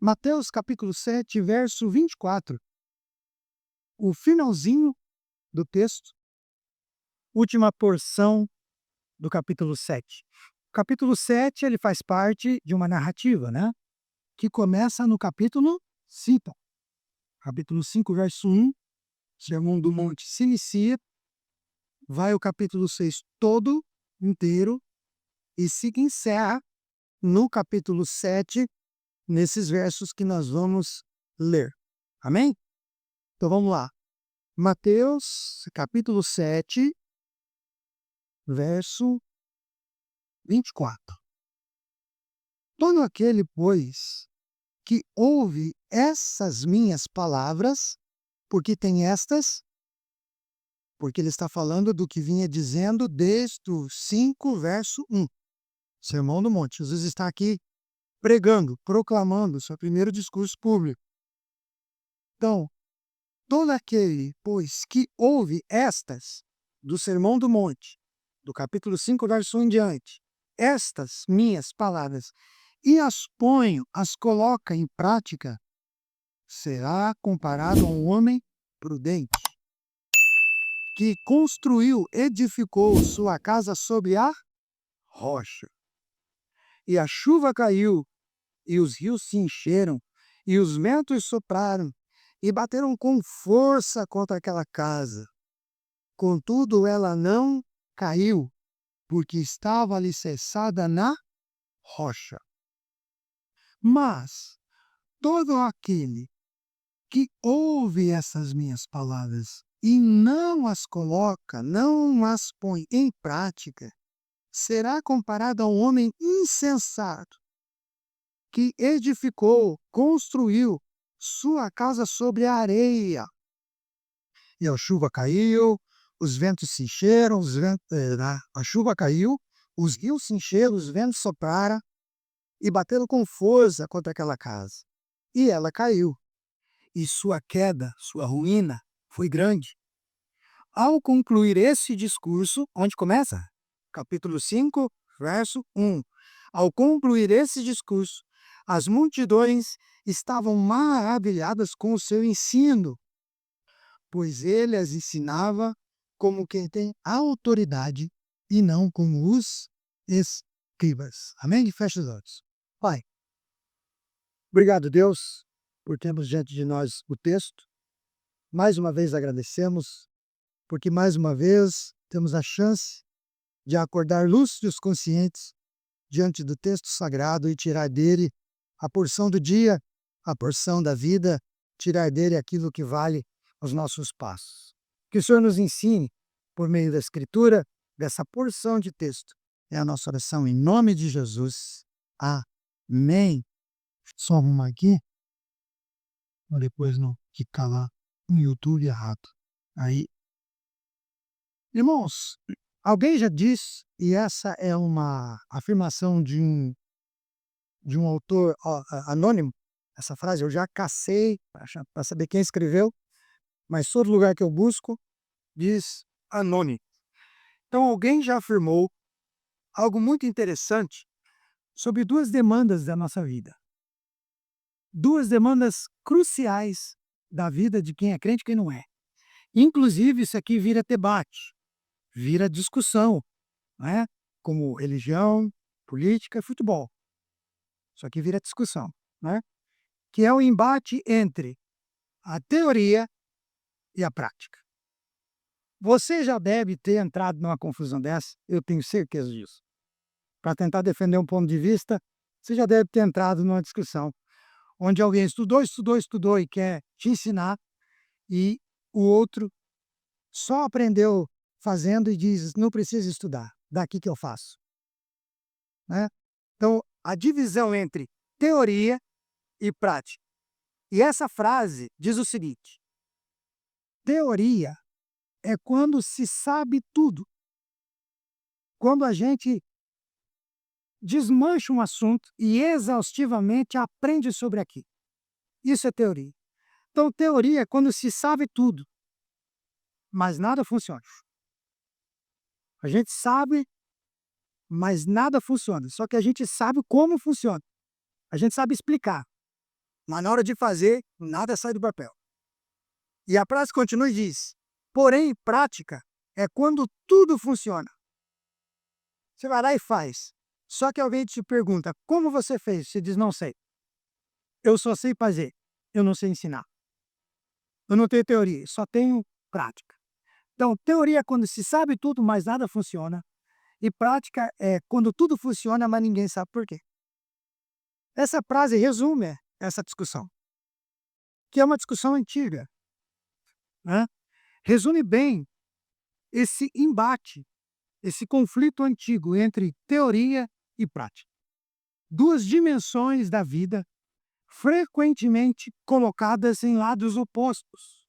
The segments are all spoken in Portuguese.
Mateus capítulo 7, verso 24. O finalzinho do texto, última porção do capítulo 7. O capítulo 7 ele faz parte de uma narrativa, né? Que começa no capítulo 5. Capítulo 5, verso 1, Sermão do Monte se inicia, vai o capítulo 6 todo inteiro e se encerra no capítulo 7, nesses versos que nós vamos ler. Amém? Então vamos lá. Mateus, capítulo 7, verso 24. Todo aquele, pois, que ouve essas minhas palavras, porque tem estas, porque ele está falando do que vinha dizendo desde o 5, verso 1. Sermão do Monte. Jesus está aqui pregando, proclamando o seu primeiro discurso público. Então, todo aquele, pois, que ouve estas, do Sermão do Monte, do capítulo 5, verso 1 em diante, estas minhas palavras, e as coloca em prática, será comparado a um homem prudente, que edificou sua casa sobre a rocha. E a chuva caiu, e os rios se encheram, e os ventos sopraram, e bateram com força contra aquela casa. Contudo, ela não caiu, porque estava alicerçada na rocha. Mas todo aquele que ouve essas minhas palavras e não as coloca, não as põe em prática, será comparado a um homem insensato que construiu sua casa sobre a areia. E a chuva caiu, os ventos se encheram, a chuva caiu, os rios se encheram, os ventos sopraram e bateram com força contra aquela casa. E ela caiu. E sua queda, sua ruína, foi grande. Ao concluir esse discurso, onde começa? Capítulo 5, verso 1. Ao concluir esse discurso, as multidões estavam maravilhadas com o seu ensino, pois ele as ensinava como quem tem autoridade e não como os escribas. Amém? Feche os olhos. Pai, obrigado, Deus, por termos diante de nós o texto. Mais uma vez agradecemos, porque mais uma vez temos a chance de acordar lúcidos, conscientes, diante do texto sagrado e tirar dele a porção do dia, a porção da vida, tirar dele aquilo que vale os nossos passos. Que o Senhor nos ensine, por meio da Escritura, dessa porção de texto. É a nossa oração em nome de Jesus. Amém. Só uma aqui, para depois não ficar lá no YouTube errado. Aí, irmãos, alguém já disse, e essa é uma afirmação de um autor anônimo, essa frase eu já cacei para saber quem escreveu, mas todo lugar que eu busco diz anônimo. Então alguém já afirmou algo muito interessante sobre duas demandas da nossa vida. Duas demandas cruciais da vida de quem é crente e quem não é. Inclusive isso aqui vira debate, vira discussão, né? Como religião, política e futebol. Isso aqui vira discussão, né? Que é o embate entre a teoria e a prática. Você já deve ter entrado numa confusão dessa, eu tenho certeza disso. Para tentar defender um ponto de vista, você já deve ter entrado numa discussão onde alguém estudou e quer te ensinar e o outro só aprendeu fazendo e diz, não precisa estudar, daqui que eu faço. Né? Então, a divisão entre teoria e prática. E essa frase diz o seguinte: teoria é quando se sabe tudo. Quando a gente desmancha um assunto e exaustivamente aprende sobre aquilo. Isso é teoria. Então, teoria é quando se sabe tudo, mas nada funciona. A gente sabe, mas nada funciona. Só que a gente sabe como funciona. A gente sabe explicar. mas na hora de fazer, nada sai do papel. E a frase continua e diz: porém, prática é quando tudo funciona. Você vai lá e faz. Só que alguém te pergunta, como você fez? Você diz, não sei. Eu só sei fazer, eu não sei ensinar. Eu não tenho teoria, só tenho prática. Então, teoria é quando se sabe tudo, mas nada funciona. E prática é quando tudo funciona, mas ninguém sabe por quê. Essa frase resume essa discussão, que é uma discussão antiga, né? Resume bem esse embate, esse conflito antigo entre teoria e prática. Duas dimensões da vida frequentemente colocadas em lados opostos,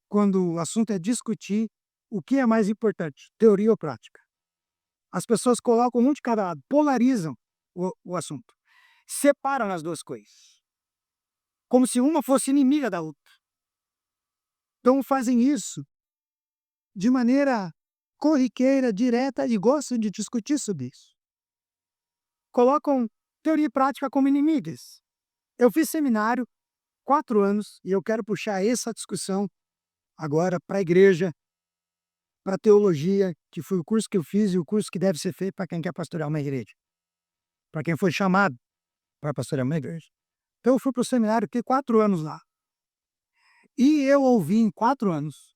quando o assunto é discutir o que é mais importante, teoria ou prática. As pessoas colocam um de cada lado, polarizam o assunto, separam as duas coisas, como se uma fosse inimiga da outra. Então fazem isso de maneira corriqueira, direta, e gostam de discutir sobre isso. Colocam teoria e prática como inimigas. Eu fiz seminário 4 anos e eu quero puxar essa discussão agora para a igreja, para a teologia, que foi o curso que eu fiz e o curso que deve ser feito para quem quer pastorear uma igreja, para quem foi chamado para pastorear uma igreja. Então eu fui para o seminário, fiquei 4 anos lá. E eu ouvi em 4 anos,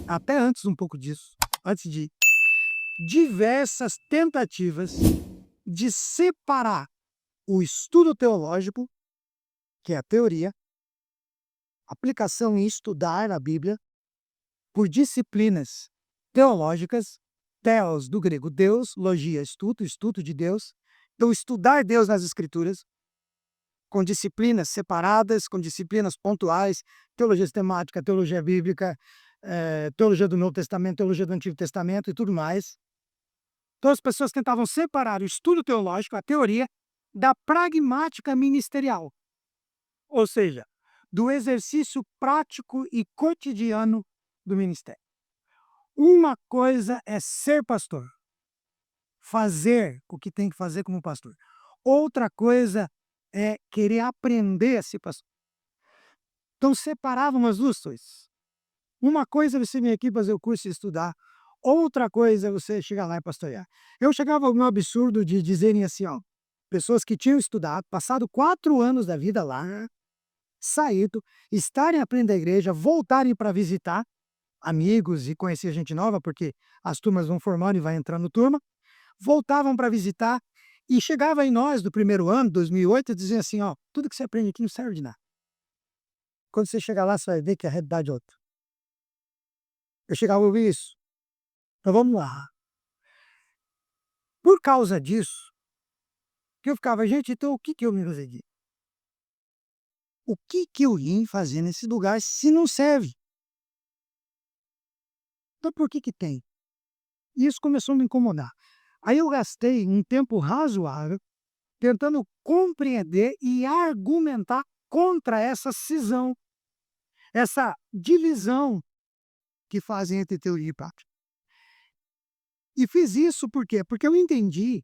até antes um pouco disso, antes de diversas tentativas de separar o estudo teológico, que é a teoria, aplicação em estudar a Bíblia, por disciplinas teológicas, theos do grego Deus, logia estudo, estudo de Deus. Então estudar Deus nas Escrituras, com disciplinas separadas, com disciplinas pontuais, teologia sistemática, teologia bíblica, teologia do Novo Testamento, teologia do Antigo Testamento e tudo mais. Então as pessoas tentavam separar o estudo teológico, a teoria, da pragmática ministerial, ou seja, do exercício prático e cotidiano do ministério. Uma coisa é ser pastor, fazer o que tem que fazer como pastor. Outra coisa é querer aprender a ser pastor. Então separavam as duas coisas. Uma coisa é você vir aqui fazer o curso e estudar, outra coisa é você chegar lá e pastorear. Eu chegava ao meu absurdo de dizerem assim, ó, pessoas que tinham estudado, passado 4 anos da vida lá, saído, estarem aprendendo a igreja, voltarem para visitar amigos e conhecer gente nova, porque as turmas vão formando e vai entrando turma, voltavam para visitar e chegava em nós do primeiro ano, 2008, e dizia assim, ó, tudo que você aprende aqui não serve de nada. Quando você chegar lá, você vai ver que a realidade é outra. Eu chegava a ouvir isso. Então vamos lá. Por causa disso, que eu ficava, gente, então o que eu me consegui? O que eu vim fazer nesse lugar se não serve? Então por que tem? E isso começou a me incomodar. Aí eu gastei um tempo razoável tentando compreender e argumentar contra essa cisão, essa divisão que fazem entre teoria e prática. E fiz isso por quê? Porque eu entendi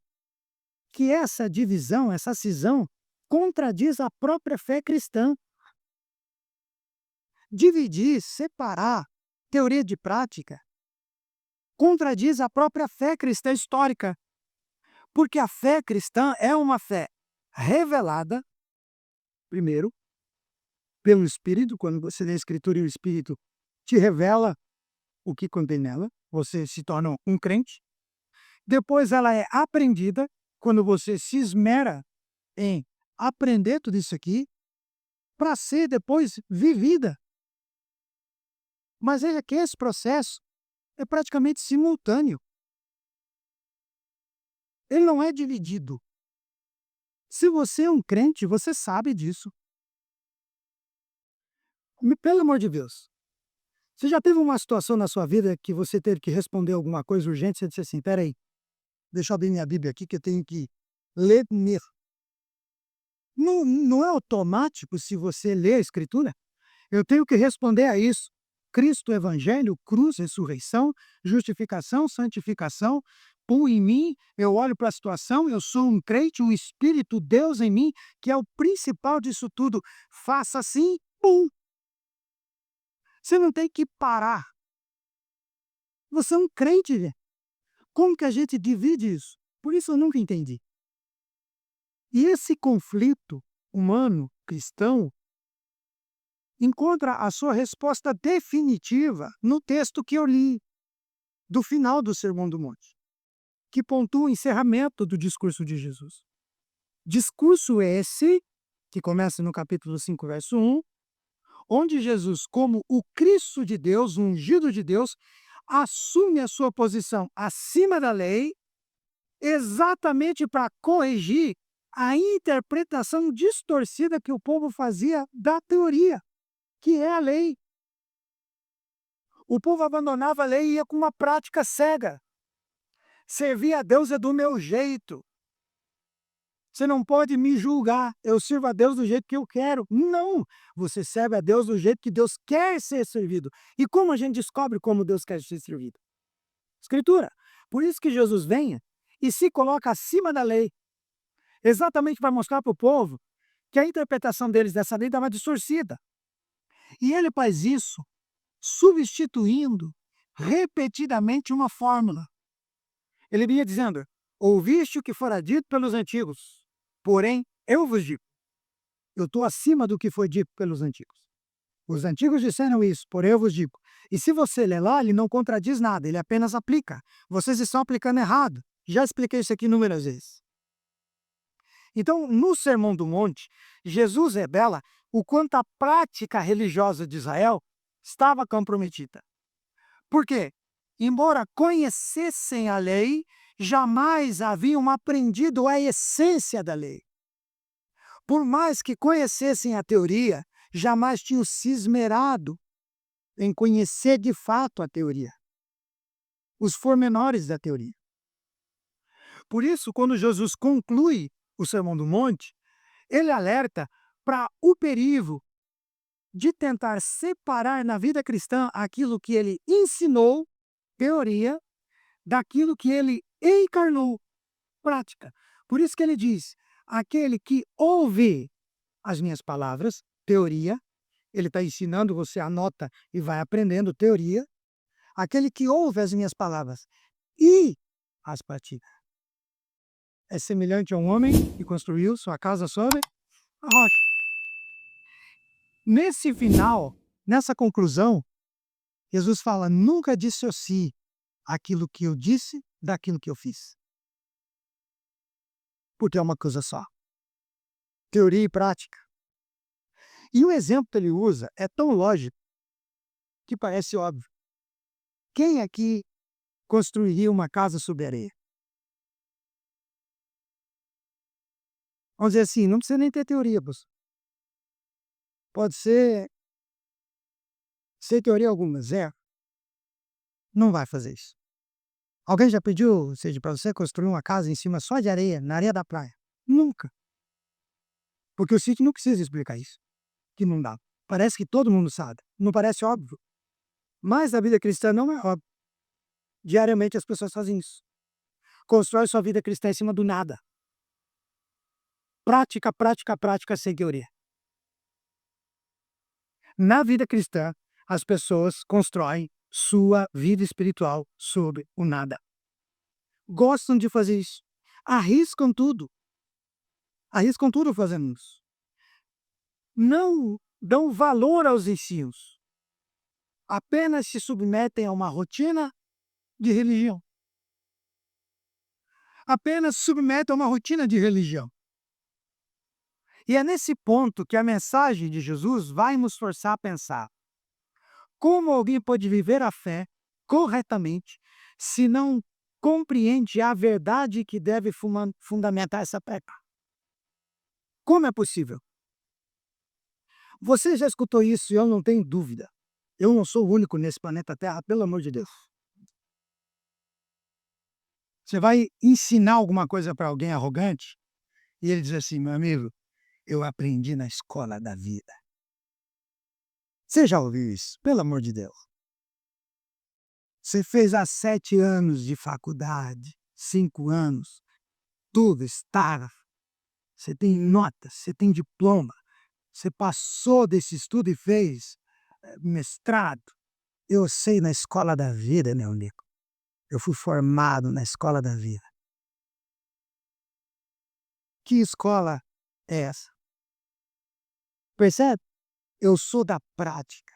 que essa divisão, essa cisão, contradiz a própria fé cristã. Dividir, separar teoria de prática, contradiz a própria fé cristã histórica. Porque a fé cristã é uma fé revelada, primeiro, pelo Espírito. Quando você lê a Escritura e o Espírito te revela o que contém nela, você se torna um crente. Depois ela é aprendida, quando você se esmera em aprender tudo isso aqui, para ser depois vivida. Mas veja que esse processo é praticamente simultâneo. Ele não é dividido. Se você é um crente, você sabe disso. Pelo amor de Deus. Você já teve uma situação na sua vida que você teve que responder alguma coisa urgente, você disse assim, espera aí, deixa eu abrir minha Bíblia aqui que eu tenho que ler mesmo. Não é automático se você lê a Escritura? Eu tenho que responder a isso. Cristo, Evangelho, cruz, ressurreição, justificação, santificação, pum em mim, eu olho para a situação, eu sou um crente, um Espírito Deus em mim, que é o principal disso tudo. Faça assim, pum. Você não tem que parar. Você é um crente, gente. Como que a gente divide isso? Por isso eu nunca entendi. E esse conflito humano, cristão, encontra a sua resposta definitiva no texto que eu li, do final do Sermão do Monte, que pontua o encerramento do discurso de Jesus. Discurso esse, que começa no capítulo 5, verso 1, onde Jesus, como o Cristo de Deus, o ungido de Deus, assume a sua posição acima da lei, exatamente para corrigir a interpretação distorcida que o povo fazia da teoria, que é a lei. O povo abandonava a lei e ia com uma prática cega. Servir a Deus é do meu jeito. Você não pode me julgar. Eu sirvo a Deus do jeito que eu quero. Não! Você serve a Deus do jeito que Deus quer ser servido. E como a gente descobre como Deus quer ser servido? Escritura. Por isso que Jesus vem e se coloca acima da lei. Exatamente para mostrar para o povo que a interpretação deles dessa lei estava distorcida. E ele faz isso substituindo repetidamente uma fórmula. Ele vinha dizendo: ouviste o que fora dito pelos antigos, porém eu vos digo. Eu estou acima do que foi dito pelos antigos. Os antigos disseram isso, porém eu vos digo. E se você ler lá, ele não contradiz nada, ele apenas aplica. Vocês estão aplicando errado. Já expliquei isso aqui inúmeras vezes. Então, no Sermão do Monte, Jesus revela o quanto a prática religiosa de Israel estava comprometida. Por quê? Embora conhecessem a lei, jamais haviam aprendido a essência da lei. Por mais que conhecessem a teoria, jamais tinham se esmerado em conhecer de fato a teoria, os pormenores da teoria. Por isso, quando Jesus conclui o Sermão do Monte, ele alerta para o perigo de tentar separar na vida cristã aquilo que ele ensinou, teoria, daquilo que ele encarnou, prática. Por isso que ele diz: aquele que ouve as minhas palavras, teoria, ele está ensinando, você anota e vai aprendendo teoria. Aquele que ouve as minhas palavras e as pratica é semelhante a um homem que construiu sua casa sobre a rocha. Nesse final, nessa conclusão, Jesus fala: nunca dissocie aquilo que eu disse daquilo que eu fiz. Porque é uma coisa só. Teoria e prática. E o exemplo que ele usa é tão lógico que parece óbvio. Quem aqui construiria uma casa sobre areia? Vamos dizer assim, não precisa nem ter teoria, pastor. Pode ser sem teoria alguma, zero. Não vai fazer isso. Alguém já pediu, seja para você construir uma casa em cima só de areia, na areia da praia? Nunca. Porque o sítio não precisa explicar isso, que não dá. Parece que todo mundo sabe. Não parece óbvio. Mas a vida cristã não é óbvio. Diariamente as pessoas fazem isso. Constrói sua vida cristã em cima do nada. Prática, prática, prática sem teoria. Na vida cristã, as pessoas constroem sua vida espiritual sobre o nada. Gostam de fazer isso. Arriscam tudo. Arriscam tudo fazendo isso. Não dão valor aos ensinos. Apenas se submetem a uma rotina de religião. Apenas se submetem a uma rotina de religião. E é nesse ponto que a mensagem de Jesus vai nos forçar a pensar: como alguém pode viver a fé corretamente se não compreende a verdade que deve fundamentar essa fé? Como é possível? Você já escutou isso e eu não tenho dúvida. Eu não sou o único nesse planeta Terra, pelo amor de Deus. Você vai ensinar alguma coisa para alguém arrogante e ele diz assim: meu amigo, eu aprendi na escola da vida. Você já ouviu isso? Pelo amor de Deus. Você fez há 7 anos de faculdade. 5 anos, tudo está, você tem nota, você tem diploma, você passou desse estudo e fez mestrado. Eu sei na escola da vida, meu amigo. Eu fui formado na escola da vida. Que escola é essa? Percebe? Eu sou da prática.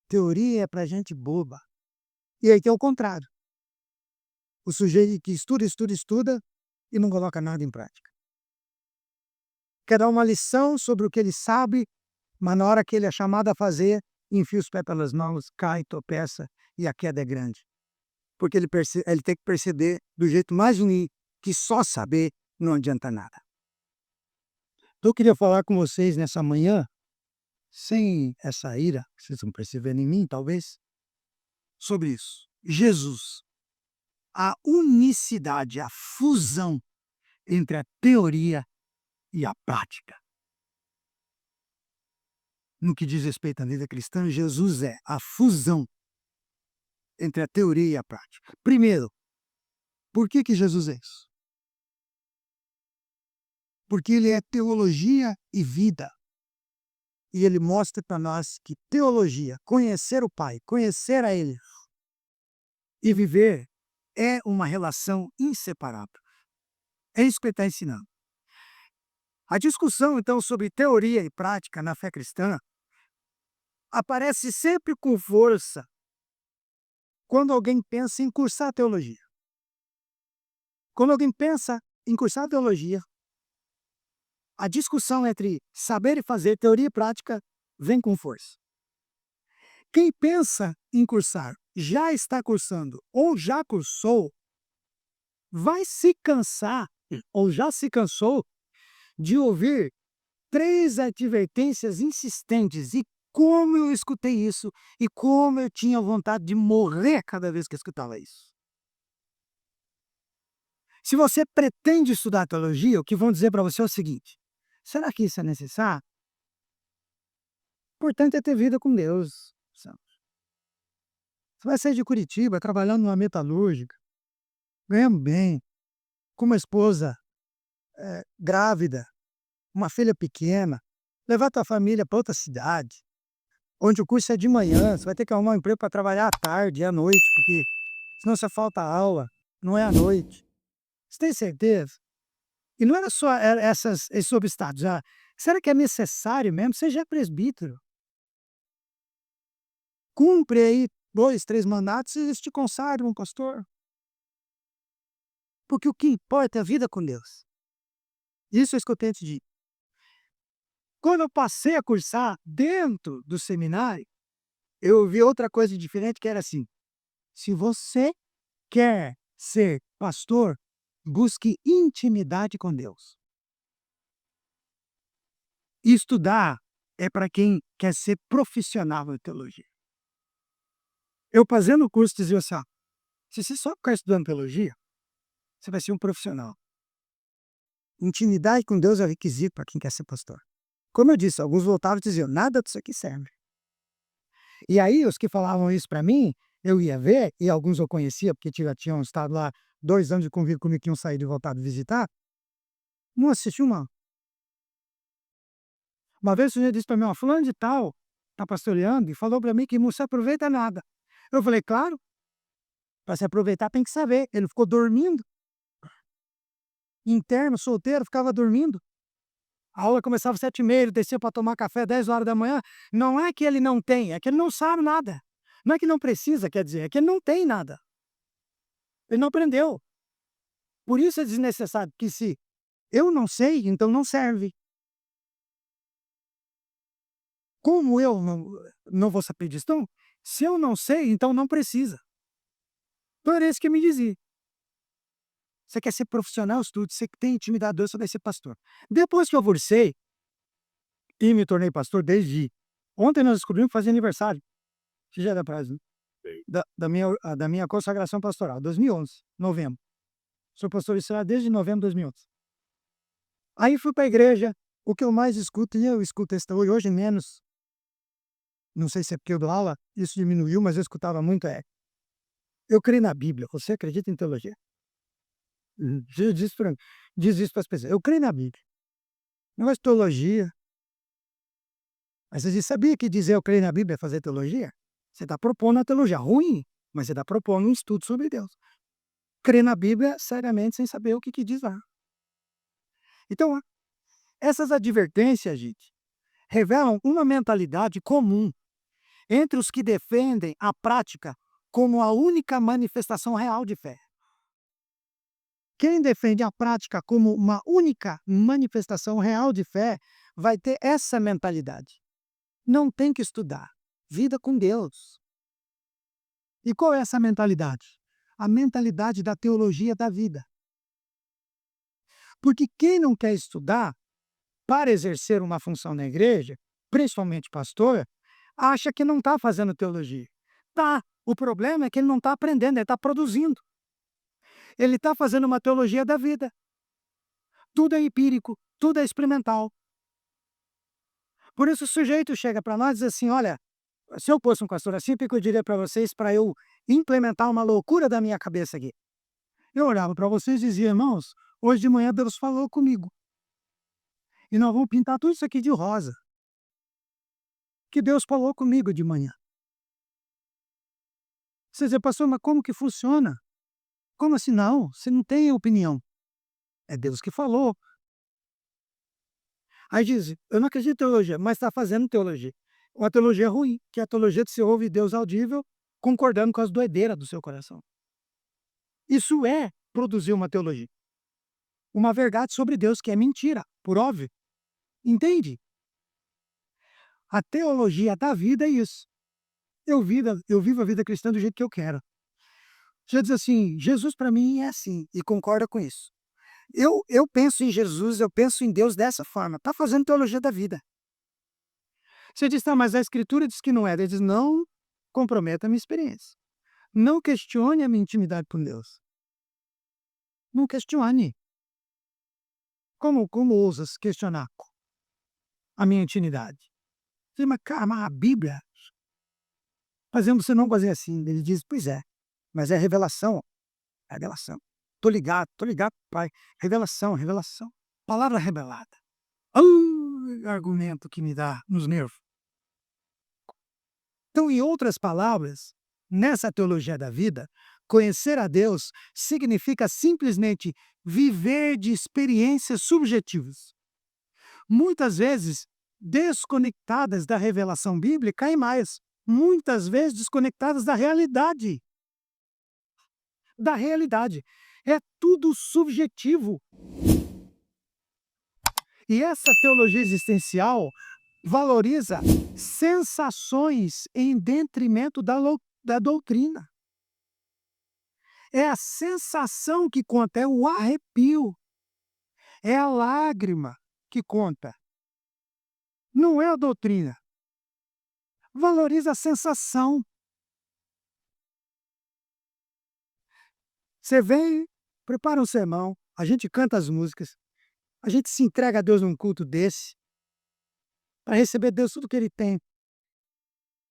Teoria é para gente boba. E aí que é o contrário. O sujeito que estuda, estuda, estuda e não coloca nada em prática. Quer dar uma lição sobre o que ele sabe, mas na hora que ele é chamado a fazer, enfia os pés pelas mãos, cai, tropeça e a queda é grande. Porque ele tem que perceber do jeito mais ruim que só saber não adianta nada. Então eu queria falar com vocês nessa manhã, sem essa ira, que vocês estão percebendo em mim, talvez, sobre isso. Jesus, a unicidade, a fusão entre a teoria e a prática. No que diz respeito à vida cristã, Jesus é a fusão entre a teoria e a prática. Primeiro, por que Jesus é isso? Porque ele é teologia e vida. E ele mostra para nós que teologia, conhecer o Pai, conhecer a Ele e viver é uma relação inseparável. É isso que ele está ensinando. A discussão, então, sobre teoria e prática na fé cristã aparece sempre com força quando alguém pensa em cursar teologia. Quando alguém pensa em cursar teologia, a discussão entre saber e fazer, teoria e prática, vem com força. Quem pensa em cursar, já está cursando ou já cursou, vai se cansar ou já se cansou de ouvir 3 advertências insistentes. E como eu escutei isso, e como eu tinha vontade de morrer cada vez que eu escutava isso. Se você pretende estudar teologia, o que vão dizer para você é o seguinte: será que isso é necessário? O importante é ter vida com Deus. Você vai sair de Curitiba trabalhando numa metalúrgica, ganhando bem, com uma esposa grávida, uma filha pequena, levar tua família para outra cidade, onde o curso é de manhã, você vai ter que arrumar um emprego para trabalhar à tarde e à noite, porque senão você falta aula, não é à noite. Você tem certeza? E não era só esses obstáculos. Será que é necessário mesmo? Você já é presbítero. Cumpre aí 2, 3 mandatos e eles te consagram, pastor. Porque o que importa é a vida com Deus. Isso eu escutei antes de ir. Quando eu passei a cursar dentro do seminário, eu ouvi outra coisa diferente que era assim: se você quer ser pastor, busque intimidade com Deus. Estudar é para quem quer ser profissional na teologia. Eu fazendo o curso dizia assim: se você só ficar estudando teologia, você vai ser um profissional. Intimidade com Deus é o requisito para quem quer ser pastor. Como eu disse, alguns voltavam e diziam: nada disso aqui serve. E aí, os que falavam isso para mim, eu ia ver, e alguns eu conhecia, porque já tinham estado lá 2 anos de convívio comigo, que tinham saído e voltado a visitar, não assisti uma vez o senhor disse para mim: ó, fulano de tal está pastoreando e falou para mim que não se aproveita nada. Eu falei: claro, para se aproveitar tem que saber. Ele ficou dormindo. Interno, solteiro, ficava dormindo. A aula começava às 7h30, ele descia para tomar café 10 horas da manhã. Não é que ele não tem, é que ele não sabe nada. Não é que não precisa, quer dizer, é que ele não tem nada. Ele não aprendeu. Por isso é desnecessário, porque se eu não sei, então não serve. Como eu não vou saber disso? Então, se eu não sei, então não precisa. Então era isso que me dizia. Você quer ser profissional, estude. Você tem intimidade com Deus, você vai ser pastor. Depois que eu divorciei e me tornei pastor desde... Ontem nós descobrimos que fazia aniversário. Isso já era prazo, né? Da minha consagração pastoral, 2011, novembro. Sou pastor israel desde novembro de 2011. Aí fui para a igreja. O que eu mais escuto, e eu escuto isso hoje menos, não sei se é porque eu dou aula, isso diminuiu, mas eu escutava muito, eu creio na Bíblia, você acredita em teologia? Diz isso pra diz isso para as pessoas: "Eu creio na Bíblia". Negócio de teologia. Mas você sabia que dizer "eu creio na Bíblia" é fazer teologia? Você está propondo a teologia ruim, mas você está propondo um estudo sobre Deus. Crer na Bíblia seriamente sem saber o que diz lá. Então, essas advertências, gente, revelam uma mentalidade comum entre os que defendem a prática como a única manifestação real de fé. Quem defende a prática como uma única manifestação real de fé vai ter essa mentalidade. Não tem que estudar. Vida com Deus. E qual é essa mentalidade? A mentalidade da teologia da vida. Porque quem não quer estudar para exercer uma função na igreja, principalmente pastor, acha que não está fazendo teologia. Tá. O problema é que ele não está aprendendo, ele está produzindo. Ele está fazendo uma teologia da vida. Tudo é empírico, tudo é experimental. Por isso o sujeito chega para nós e diz assim: olha, se eu fosse um pastor assim, o que eu diria para vocês para eu implementar uma loucura da minha cabeça aqui? Eu olhava para vocês e dizia: irmãos, hoje de manhã Deus falou comigo. E nós vamos pintar tudo isso aqui de rosa. Que Deus falou comigo de manhã. Você diz: pastor, mas como que funciona? Como assim? Não, você não tem opinião. É Deus que falou. Aí diz: eu não acredito em teologia, mas está fazendo teologia. Uma teologia ruim, que é a teologia de você ouve Deus audível, concordando com as doideiras do seu coração. Isso é produzir uma teologia. Uma verdade sobre Deus que é mentira, por óbvio. Entende? A teologia da vida é isso. Eu vivo a vida cristã do jeito que eu quero. Você diz assim: Jesus para mim é assim, e concorda com isso. Eu penso em Jesus, eu penso em Deus dessa forma. Está fazendo teologia da vida. Você diz: tá, mas a Escritura diz que não é. Ele diz: não comprometa a minha experiência. Não questione a minha intimidade com Deus. Não questione. Como ousas questionar a minha intimidade? Você diz: mas, cara, mas a Bíblia, fazendo você não fazer assim. Ele diz: pois é, mas é revelação. É revelação. Tô ligado, pai. Revelação, revelação. Palavra revelada. Argumento que me dá nos nervos. Então, em outras palavras, nessa teologia da vida, conhecer a Deus significa simplesmente viver de experiências subjetivas, muitas vezes desconectadas da revelação bíblica e mais, muitas vezes desconectadas da realidade. Da realidade. É tudo subjetivo. E essa teologia existencial valoriza sensações em detrimento da doutrina. É a sensação que conta, é o arrepio, é a lágrima que conta. Não é a doutrina. Valoriza a sensação. Você vem, prepara um sermão, a gente canta as músicas, a gente se entrega a Deus num culto desse, para receber Deus tudo que Ele tem.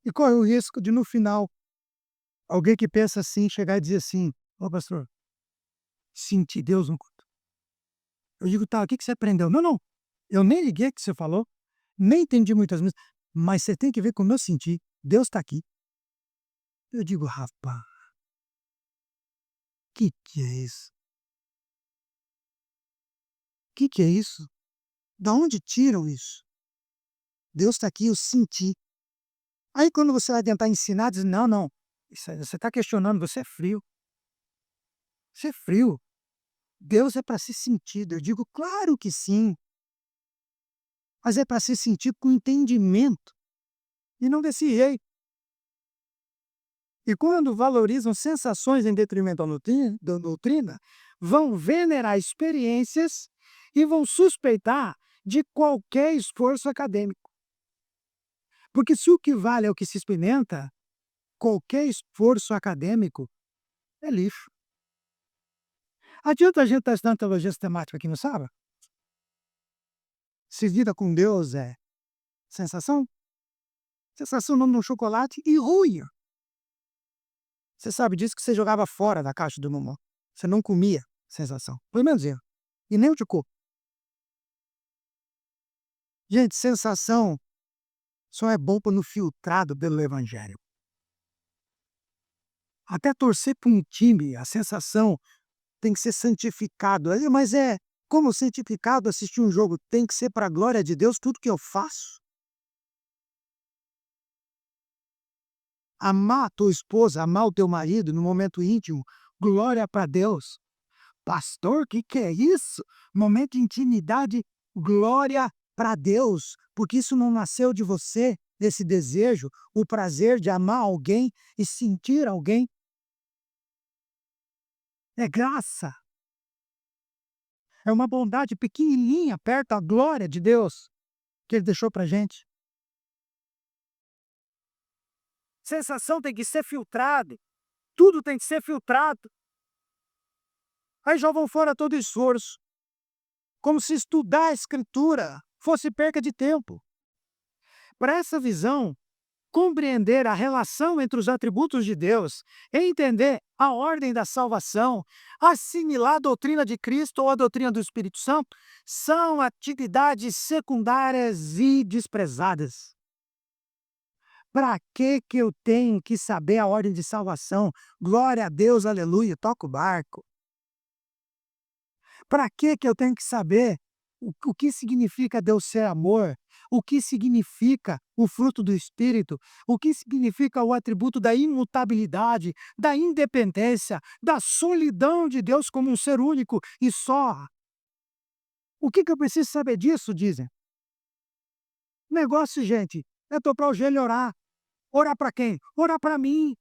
E corre o risco de, no final, alguém que pensa assim, chegar e dizer assim: ô pastor, senti Deus no culto. Eu digo: tá, o que você aprendeu? Não, não, eu nem liguei o que você falou, nem entendi muitas músicas, mas você tem que ver como eu senti. Deus está aqui. Eu digo: rapaz, que é isso? Que é isso? Da onde tiram isso? Deus está aqui, eu senti. Aí quando você vai tentar ensinar, diz: não, não, isso aí você está questionando, você é frio. Você é frio. Deus é para ser sentido. Eu digo: claro que sim, mas é para ser sentido com entendimento, e não desse jeito. E quando valorizam sensações em detrimento da doutrina, vão venerar experiências e vão suspeitar de qualquer esforço acadêmico. Porque se o que vale é o que se experimenta, qualquer esforço acadêmico é lixo. Adianta a gente estar estudando teologia sistemática aqui no sábado? Se vida com Deus é sensação? Sensação não no chocolate e ruim. Você sabe disso, que você jogava fora da caixa do mamão. Você não comia. sensação. Pelo menos eu. E nem o de corpo. Gente, sensação só é bom quando filtrado pelo evangelho. Até torcer para um time, a sensação tem que ser santificado. Mas como santificado assistir um jogo? Tem que ser para a glória de Deus tudo que eu faço. Amar a tua esposa, amar o teu marido no momento íntimo, glória para Deus. Pastor, que é isso? Momento de intimidade, glória para Deus, porque isso não nasceu de você, desse desejo, o prazer de amar alguém e sentir alguém. É graça, é uma bondade pequenininha perto da glória de Deus que Ele deixou para gente. Sensação tem que ser filtrado, tudo tem que ser filtrado. Aí jogam fora todo esforço, como se estudar a Escritura fosse perca de tempo. Para essa visão, compreender a relação entre os atributos de Deus, entender a ordem da salvação, assimilar a doutrina de Cristo ou a doutrina do Espírito Santo, são atividades secundárias e desprezadas. Para que eu tenho que saber a ordem de salvação? Glória a Deus, aleluia, toca o barco. Para que eu tenho que saber o que significa Deus ser amor? O que significa o fruto do Espírito? O que significa o atributo da imutabilidade, da independência, da solidão de Deus como um ser único e só? O que eu preciso saber disso, dizem? Negócio, gente, é dobrar o joelho e orar. Orar para quem? Orar para mim.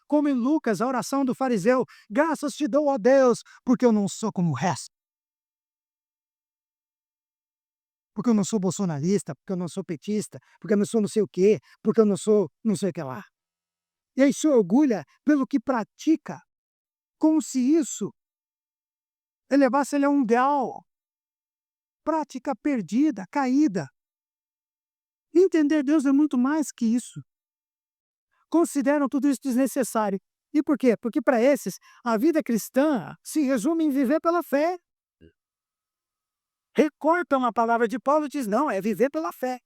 Como em Lucas, a oração do fariseu: graças te dou, ó Deus, porque eu não sou como o resto. Porque eu não sou bolsonarista, porque eu não sou petista, porque eu não sou não sei o quê, porque eu não sou não sei o que lá. E aí se orgulha pelo que pratica, como se isso elevasse ele a um ideal. Prática perdida, caída. Entender Deus é muito mais que isso. Consideram tudo isso desnecessário. E por quê? Porque para esses, a vida cristã se resume em viver pela fé. Recortam a palavra de Paulo e diz, não, é viver pela fé.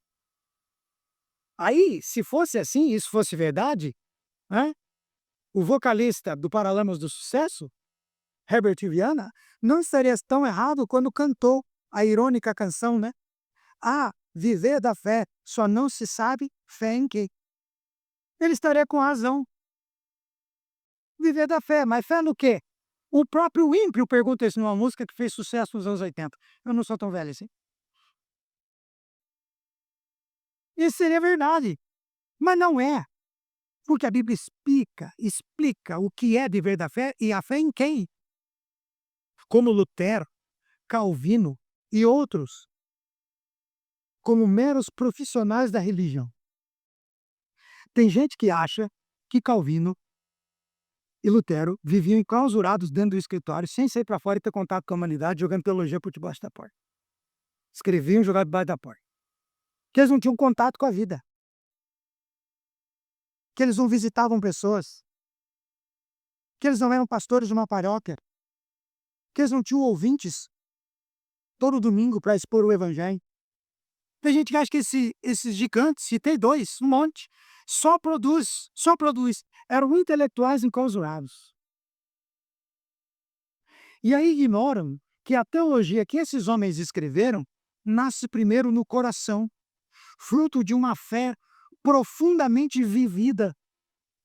Aí, se fosse assim, isso fosse verdade, né? O vocalista do Paralamas do Sucesso, Herbert Viana, não estaria tão errado quando cantou a irônica canção, né? Ah, viver da fé, só não se sabe fé em quê. Ele estaria com razão. Viver da fé, mas fé no quê? O próprio ímpio pergunta isso numa música que fez sucesso nos anos 80. Eu não sou tão velho assim. Isso seria verdade, mas não é. Porque a Bíblia explica o que é viver da fé e a fé em quem. Como Lutero, Calvino e outros, como meros profissionais da religião. Tem gente que acha que Calvino e Lutero viviam enclausurados dentro do escritório, sem sair para fora e ter contato com a humanidade, jogando teologia por debaixo da porta. Escreviam e jogavam debaixo da porta. Que eles não tinham contato com a vida. Que eles não visitavam pessoas. Que eles não eram pastores de uma paróquia. Que eles não tinham ouvintes todo domingo para expor o evangelho. Tem gente que acha que esses gigantes, citei dois, um monte, só produz. Eram intelectuais enclausurados. E aí ignoram que a teologia que esses homens escreveram nasce primeiro no coração, fruto de uma fé profundamente vivida,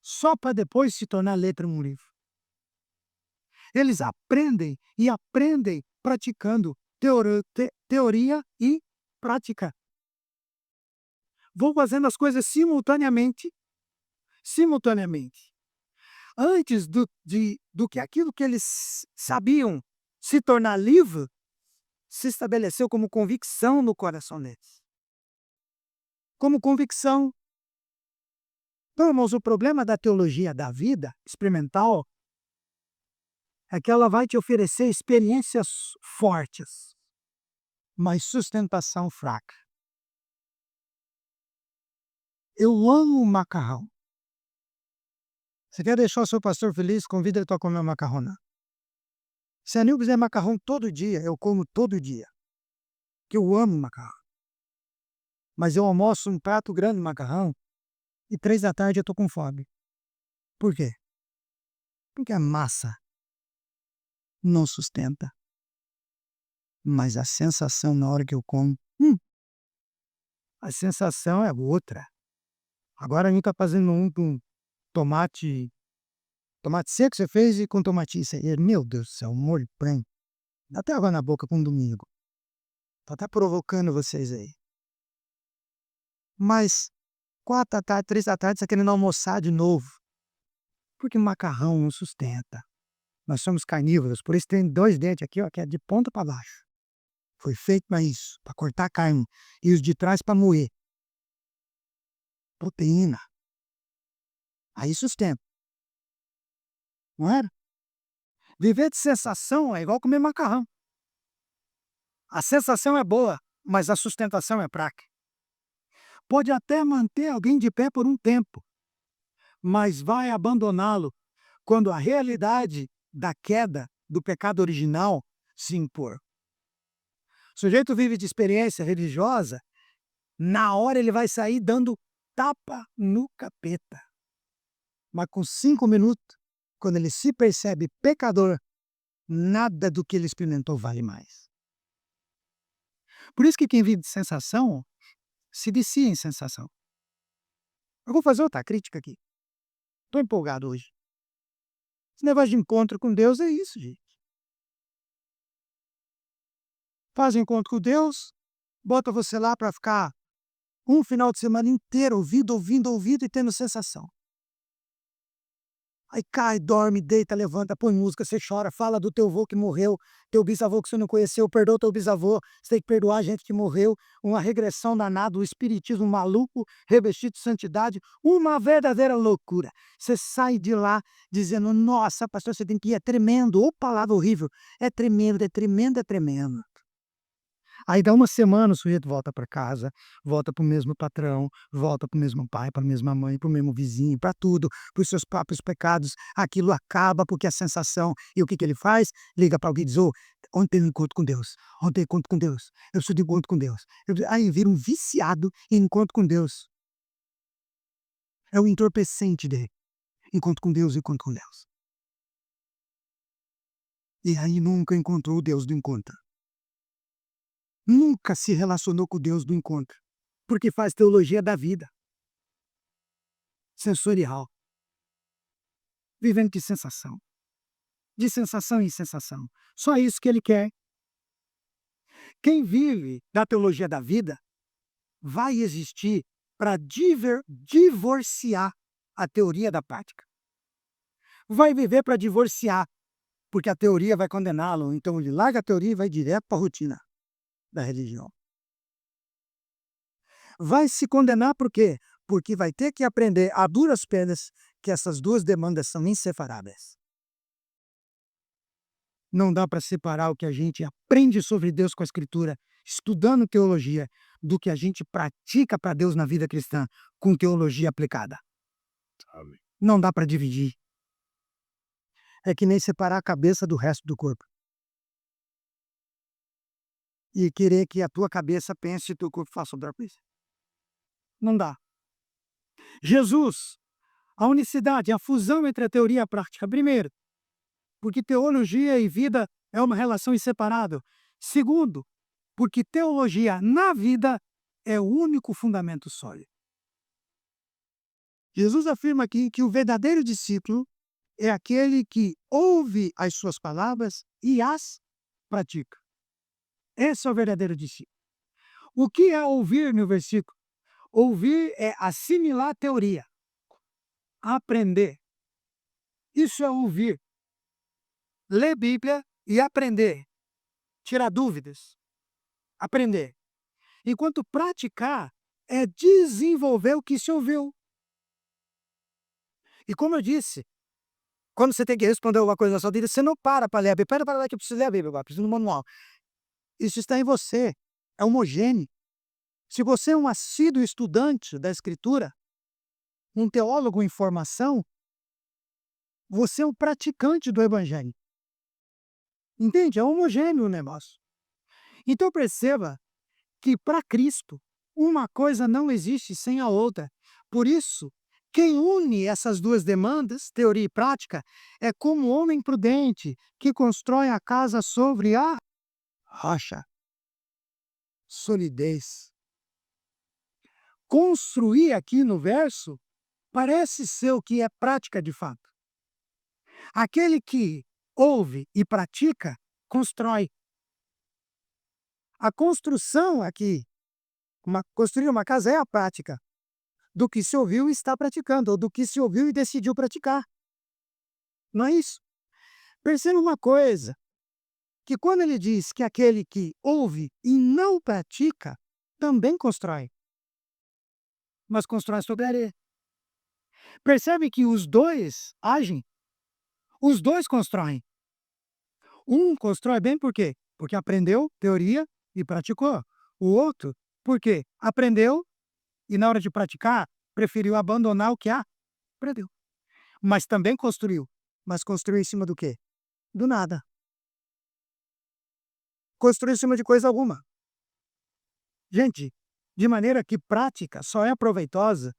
só para depois se tornar letra num livro. Eles aprendem e aprendem praticando teoria e prática. Vão fazendo as coisas simultaneamente. Antes do que aquilo que eles sabiam se tornar livre, se estabeleceu como convicção no coração deles. Como convicção. Então, irmãos, o problema da teologia da vida experimental é que ela vai te oferecer experiências fortes, mas sustentação fraca. Eu amo macarrão. Você quer deixar o seu pastor feliz? Convida ele para comer macarrão. Se a Nil fizer macarrão todo dia, eu como todo dia, que eu amo macarrão. Mas eu almoço um prato grande de macarrão e 3 da tarde eu tô com fome. Por quê? Porque a massa não sustenta, mas a sensação na hora que eu como, a sensação é outra. Agora a gente tá fazendo um com tomate seco, você fez, e com tomatinho, isso aí, meu Deus do céu, molho branco. Dá até água na boca com um domingo. Tô até provocando vocês aí. Mas 4 da tarde, 3 da tarde, você querendo almoçar de novo, porque macarrão não sustenta. Nós somos carnívoros, por isso tem 2 dentes aqui, ó, que é de ponta para baixo. Foi feito para isso, para cortar a carne, e os de trás para moer. Proteína. Aí sustenta, não era? Viver de sensação é igual comer macarrão. A sensação é boa, mas a sustentação é fraca. Pode até manter alguém de pé por um tempo, mas vai abandoná-lo quando a realidade da queda do pecado original se impor. O sujeito vive de experiência religiosa, na hora ele vai sair dando tapa no capeta. Mas com 5 minutos, quando ele se percebe pecador, nada do que ele experimentou vale mais. Por isso que quem vive de sensação se vicia em sensação. Eu vou fazer outra crítica aqui. Estou empolgado hoje. Esse negócio de encontro com Deus é isso, gente. Faz encontro com Deus, bota você lá para ficar um final de semana inteiro ouvindo e tendo sensação. Aí cai, dorme, deita, levanta, põe música, você chora, fala do teu avô que morreu, teu bisavô que você não conheceu, perdoa teu bisavô, você tem que perdoar a gente que morreu, uma regressão danada, o espiritismo maluco, revestido de santidade, uma verdadeira loucura. Você sai de lá dizendo, nossa, pastor, você tem que ir, é tremendo, ô palavra horrível, é tremendo, é tremendo, é tremendo. Aí dá uma semana, o sujeito volta para casa, volta para o mesmo patrão, volta para o mesmo pai, para a mesma mãe, para o mesmo vizinho, para tudo, para os seus próprios pecados. Aquilo acaba porque a sensação. E o que que ele faz? Liga para alguém e diz: "Ô, ontem tem um encontro com Deus. Ontem tem encontro com Deus. Eu preciso de encontro com Deus." Aí vira um viciado em encontro com Deus. É o entorpecente dele. Encontro com Deus, encontro com Deus. E aí nunca encontrou o Deus do encontro. Nunca se relacionou com o Deus do encontro. Porque faz teologia da vida. Sensorial. Vivendo de sensação. De sensação em sensação. Só isso que ele quer. Quem vive da teologia da vida vai existir para divorciar a teoria da prática. Vai viver para divorciar, porque a teoria vai condená-lo. Então ele larga a teoria e vai direto para a rotina da religião. Vai se condenar por quê? Porque vai ter que aprender a duras penas que essas duas demandas são inseparáveis. Não dá para separar o que a gente aprende sobre Deus com a Escritura, estudando teologia, do que a gente pratica para Deus na vida cristã, com teologia aplicada. Sabe? Não dá para dividir. É que nem separar a cabeça do resto do corpo. E querer que a tua cabeça pense e o teu corpo faça outra coisa. Não dá. Jesus, a unicidade, a fusão entre a teoria e a prática. Primeiro, porque teologia e vida é uma relação inseparável. Segundo, porque teologia na vida é o único fundamento sólido. Jesus afirma aqui que o verdadeiro discípulo é aquele que ouve as suas palavras e as pratica. Esse é o verdadeiro discípulo. O que é ouvir no versículo? Ouvir é assimilar a teoria, aprender. Isso é ouvir. Ler Bíblia e aprender. Tirar dúvidas. Aprender. Enquanto praticar é desenvolver o que se ouviu. E como eu disse, quando você tem que responder alguma coisa na sua vida, você não para ler a Bíblia. Para lá que eu preciso ler a Bíblia agora, preciso do manual. Isso está em você, é homogêneo. Se você é um assíduo estudante da Escritura, um teólogo em formação, você é um praticante do Evangelho. Entende? É homogêneo o negócio. Então perceba que para Cristo, uma coisa não existe sem a outra. Por isso, quem une essas duas demandas, teoria e prática, é como o homem prudente que constrói a casa sobre a rocha, solidez. Construir aqui no verso parece ser o que é prática de fato. Aquele que ouve e pratica, constrói. A construção aqui, construir uma casa é a prática do que se ouviu e está praticando, ou do que se ouviu e decidiu praticar. Não é isso? Perceba uma coisa, que quando ele diz que aquele que ouve e não pratica, também constrói, mas constrói sobre areia. Percebe que os dois agem, os dois constroem. Um constrói bem por quê? Porque aprendeu teoria e praticou. O outro, por quê? Aprendeu e na hora de praticar, preferiu abandonar o que aprendeu. Mas também construiu. Mas construiu em cima do quê? Do nada. Construiu em cima de coisa alguma. Gente, de maneira que prática só é proveitosa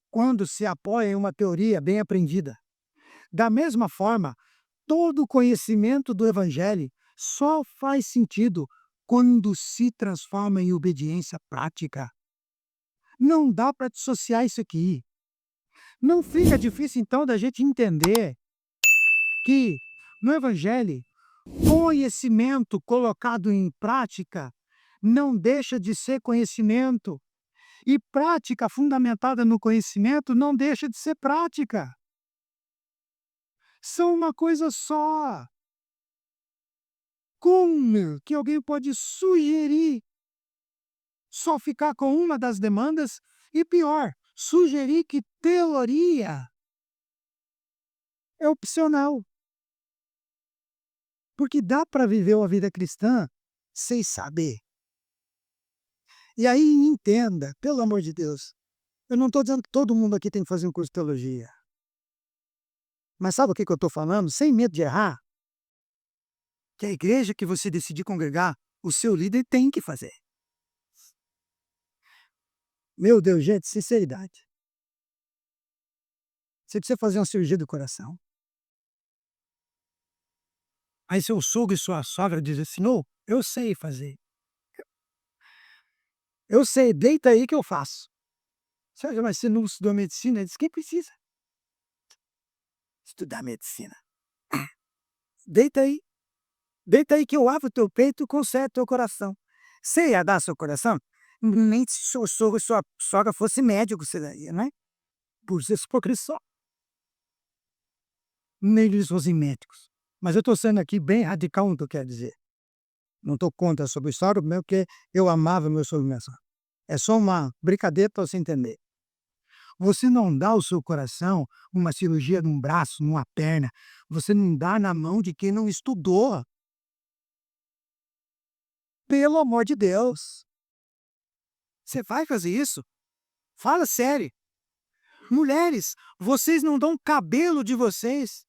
quando se apoia em uma teoria bem aprendida. Da mesma forma, todo conhecimento do Evangelho só faz sentido quando se transforma em obediência prática. Não dá para dissociar isso aqui. Não fica difícil, então, da gente entender que no Evangelho, conhecimento colocado em prática não deixa de ser conhecimento. E prática fundamentada no conhecimento não deixa de ser prática. São uma coisa só. Como que alguém pode sugerir só ficar com uma das demandas e, pior, sugerir que teoria é opcional? Porque dá para viver uma vida cristã sem saber. E aí entenda, pelo amor de Deus, eu não estou dizendo que todo mundo aqui tem que fazer um curso de teologia. Mas sabe o que eu estou falando? Sem medo de errar, que a igreja que você decidir congregar, o seu líder tem que fazer. Meu Deus, gente, sinceridade. Você precisa fazer uma cirurgia do coração. Aí seu sogro e sua sogra dizem assim: "Não, eu sei fazer. Eu sei, deita aí que eu faço". Sérgio, mas você não estudou medicina? Ele disse: "Quem precisa estudar medicina? Deita aí, deita aí que eu lavro o teu peito e conserto teu coração". Você ia dar seu coração? Nem se seu sogro e sua sogra fosse médico você daria, né? Por isso porque só. Nem eles fossem médicos. Mas eu estou sendo aqui bem radical no que eu quero dizer. Não estou contra sobre o sogro meu, porque eu amava meu sogro e minha sogra. É só uma brincadeira para você entender. Você não dá o seu coração, uma cirurgia num braço, numa perna, você não dá na mão de quem não estudou. Pelo amor de Deus. Você vai fazer isso? Fala sério. Mulheres, vocês não dão cabelo de vocês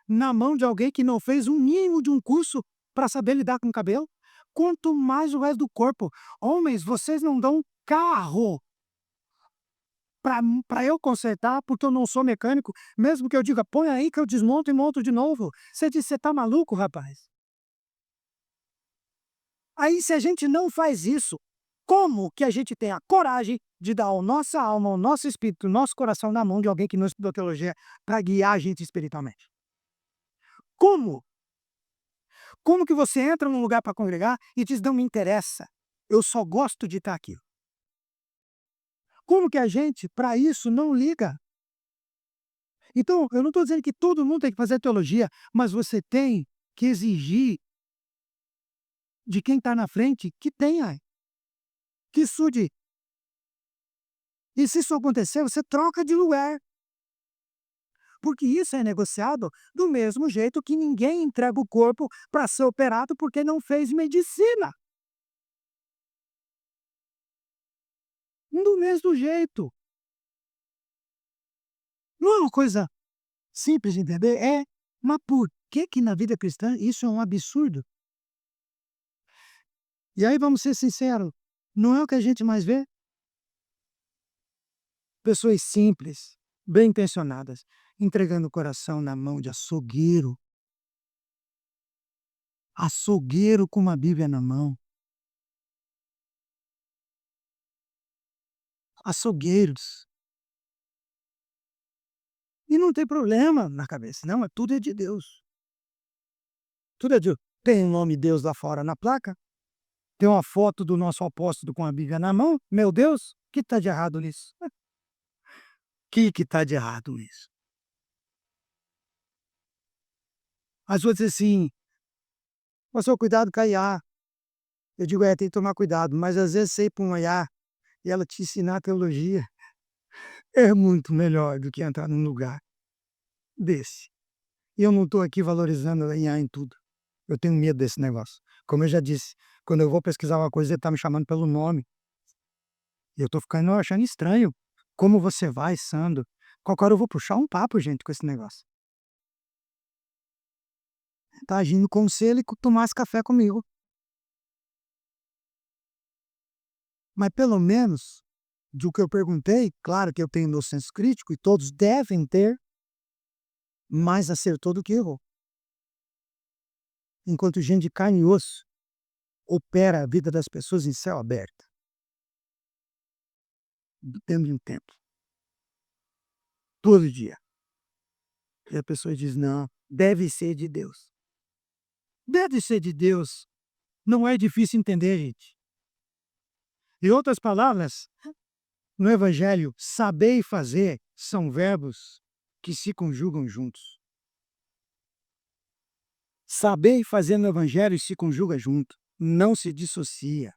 na mão de alguém que não fez um mínimo de um curso para saber lidar com o cabelo? Quanto mais o resto do corpo. Homens, vocês não dão carro para eu consertar, porque eu não sou mecânico, mesmo que eu diga: "Põe aí que eu desmonto e monto de novo". Você diz: "Você tá maluco, rapaz?". Aí se a gente não faz isso, como que a gente tem a coragem de dar a nossa alma, o nosso espírito, o nosso coração na mão de alguém que não estudou teologia para guiar a gente espiritualmente? Como? Como que você entra num lugar para congregar e diz: "Não me interessa, eu só gosto de estar aqui"? Como que a gente, para isso, não liga? Então, eu não estou dizendo que todo mundo tem que fazer teologia, mas você tem que exigir de quem está na frente que tenha, que estude. E se isso acontecer, você troca de lugar. Porque isso é negociado do mesmo jeito que ninguém entrega o corpo para ser operado porque não fez medicina. Do mesmo jeito. Não é uma coisa simples de entender? É, mas por que na vida cristã isso é um absurdo. E aí vamos ser sinceros, não é o que a gente mais vê? Pessoas simples, bem intencionadas, entregando o coração na mão de açougueiro. Açougueiro com uma Bíblia na mão. Açougueiros. E não tem problema na cabeça, não, tudo é de Deus. Tudo é de Deus. Tem o nome Deus lá fora na placa, tem uma foto do nosso apóstolo com a Bíblia na mão. Meu Deus, o que está de errado nisso? O que está de errado nisso? As outras dizem assim, pastor, cuidado com a IA. Eu digo, tem que tomar cuidado, mas às vezes você ir para uma IA e ela te ensinar teologia é muito melhor do que entrar num lugar desse. E eu não estou aqui valorizando a IA em tudo. Eu tenho medo desse negócio. Como eu já disse, quando eu vou pesquisar uma coisa, ele está me chamando pelo nome. E eu estou ficando achando estranho. Como você vai, Sandro? Qualquer hora eu vou puxar um papo, gente, com esse negócio. Tá agindo como se ele tomasse café comigo. Mas pelo menos, do que eu perguntei, claro que eu tenho meu senso crítico e todos devem ter, mais acertou do que errou. Enquanto gente de carne e osso opera a vida das pessoas em céu aberto, dentro de um templo, todo dia. E a pessoa diz: não, deve ser de Deus. Deve ser de Deus. Não é difícil entender, gente. Em outras palavras, no Evangelho, saber e fazer são verbos que se conjugam juntos. Saber e fazer no Evangelho se conjuga junto, não se dissocia.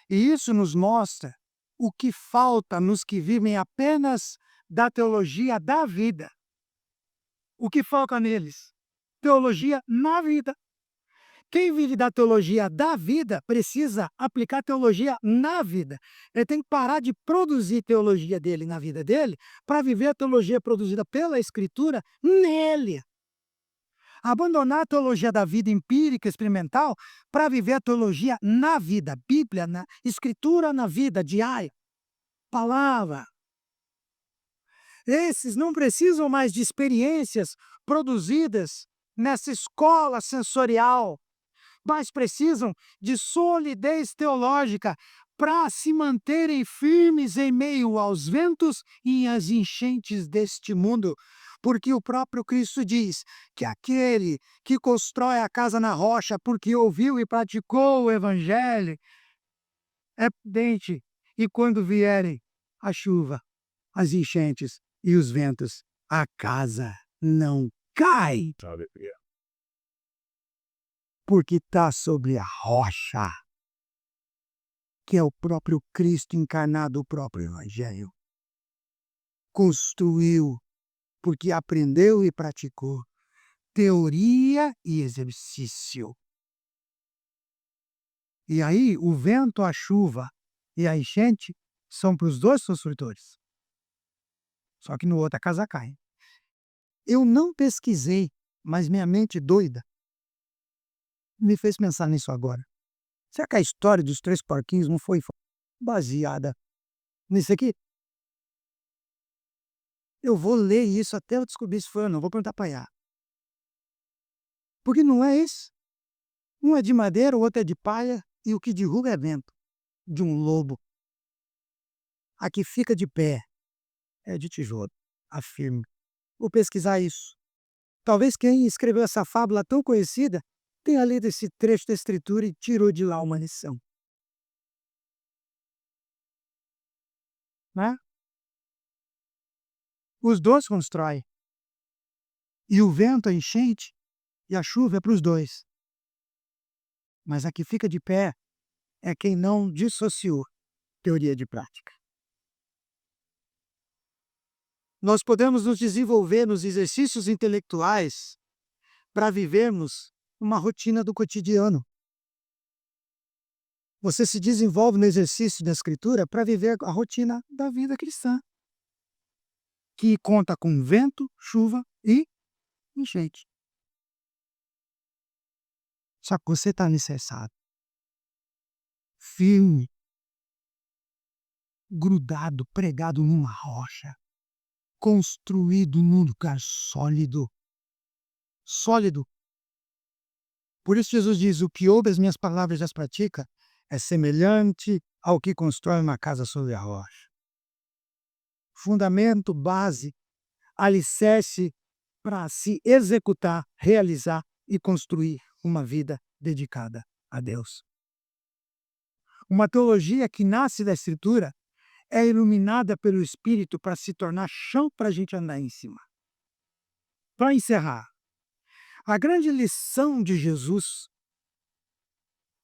E isso nos mostra o que falta nos que vivem apenas da teologia da vida. O que falta neles? Teologia na vida. Quem vive da teologia da vida precisa aplicar teologia na vida. Ele tem que parar de produzir teologia dele na vida dele para viver a teologia produzida pela Escritura nele. Abandonar a teologia da vida empírica, experimental, para viver a teologia na vida, Bíblia, na Escritura na vida diária. Palavra. Esses não precisam mais de experiências produzidas nessa escola sensorial, mas precisam de solidez teológica para se manterem firmes em meio aos ventos e às enchentes deste mundo. Porque o próprio Cristo diz que aquele que constrói a casa na rocha porque ouviu e praticou o Evangelho é prudente, e quando vierem a chuva, as enchentes e os ventos, a casa não cai, porque está sobre a rocha, que é o próprio Cristo encarnado, o próprio Evangelho. Construiu, porque aprendeu e praticou. Teoria e exercício. E aí, o vento, a chuva e a enchente são para os dois construtores. Só que no outro a casa cai. Eu não pesquisei, mas minha mente doida me fez pensar nisso agora. Será que a história dos três porquinhos não foi baseada nisso aqui? Eu vou ler isso até eu descobrir se foi ou não. Vou perguntar para Iá. Porque não é isso. Um é de madeira, o outro é de palha, e o que derruba é vento, de um lobo. A que fica de pé é de tijolo, afirme. Vou pesquisar isso. Talvez quem escreveu essa fábula tão conhecida tenha lido esse trecho da Escritura e tirou de lá uma lição. Né? Os dois constroem. E o vento, a enchente e a chuva é para os dois. Mas a que fica de pé é quem não dissociou teoria de prática. Nós podemos nos desenvolver nos exercícios intelectuais para vivermos uma rotina do cotidiano. Você se desenvolve no exercício da Escritura para viver a rotina da vida cristã, que conta com vento, chuva e enchente. Só que você está alicerçado, firme, grudado, pregado numa rocha, construído num lugar sólido, sólido. Por isso Jesus diz: "O que ouve as minhas palavras e as pratica, é semelhante ao que constrói uma casa sobre a rocha". Fundamento, base, alicerce para se executar, realizar e construir uma vida dedicada a Deus. Uma teologia que nasce da Escritura é iluminada pelo Espírito para se tornar chão para a gente andar em cima. Para encerrar, a grande lição de Jesus,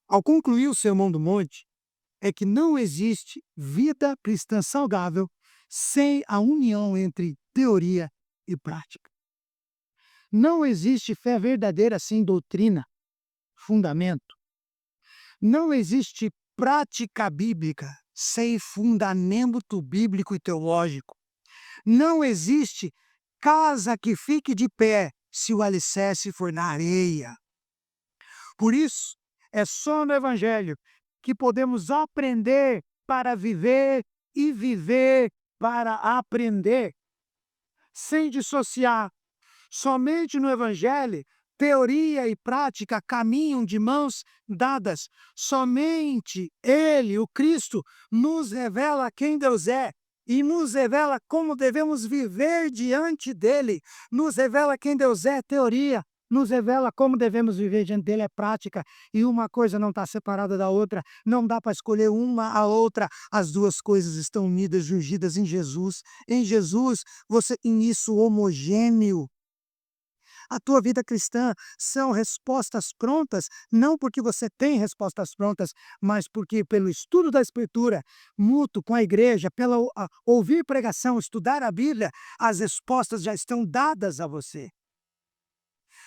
ao concluir o Sermão do Monte, é que não existe vida cristã saudável sem a união entre teoria e prática. Não existe fé verdadeira sem doutrina, fundamento. Não existe prática bíblica sem fundamento bíblico e teológico. Não existe casa que fique de pé se o alicerce for na areia. Por isso, é só no Evangelho que podemos aprender para viver e viver para aprender, sem dissociar. Somente no Evangelho, teoria e prática caminham de mãos dadas. Somente Ele, o Cristo, nos revela quem Deus é e nos revela como devemos viver diante dele. Nos revela quem Deus é, teoria. Nos revela como devemos viver diante dele, é prática. E uma coisa não está separada da outra. Não dá para escolher uma a outra. As duas coisas estão unidas, jungidas em Jesus. Em Jesus, você tem isso homogêneo. A tua vida cristã são respostas prontas, não porque você tem respostas prontas, mas porque pelo estudo da Escritura, mútuo com a igreja, pela ouvir pregação, estudar a Bíblia, as respostas já estão dadas a você.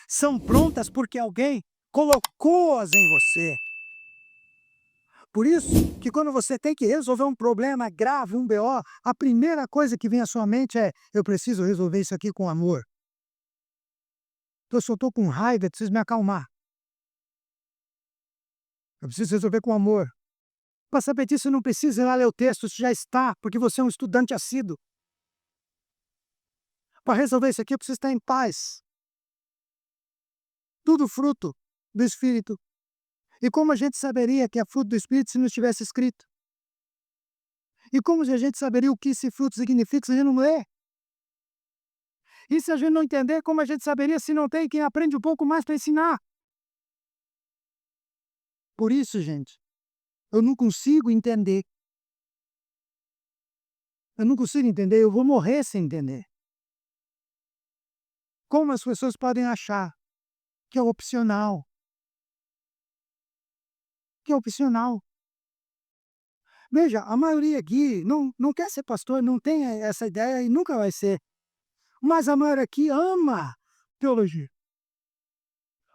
São prontas porque alguém colocou-as em você. Por isso que quando você tem que resolver um problema grave, um BO, a primeira coisa que vem à sua mente é: eu preciso resolver isso aqui com amor. Então, se eu estou com raiva, eu preciso me acalmar. Eu preciso resolver com amor. Para saber disso, não precisa ir lá ler o texto, isso já está, porque você é um estudante assíduo. Para resolver isso aqui, eu preciso estar em paz. Tudo fruto do Espírito. E como a gente saberia que é fruto do Espírito se não estivesse escrito? E como a gente saberia o que esse fruto significa se a gente não lê? E se a gente não entender, como a gente saberia se não tem quem aprende um pouco mais para ensinar? Por isso, gente, eu não consigo entender. Eu não consigo entender, eu vou morrer sem entender. Como as pessoas podem achar que é opcional? Que é opcional. Veja, a maioria aqui não quer ser pastor, não tem essa ideia e nunca vai ser. Mas a maioria aqui ama teologia,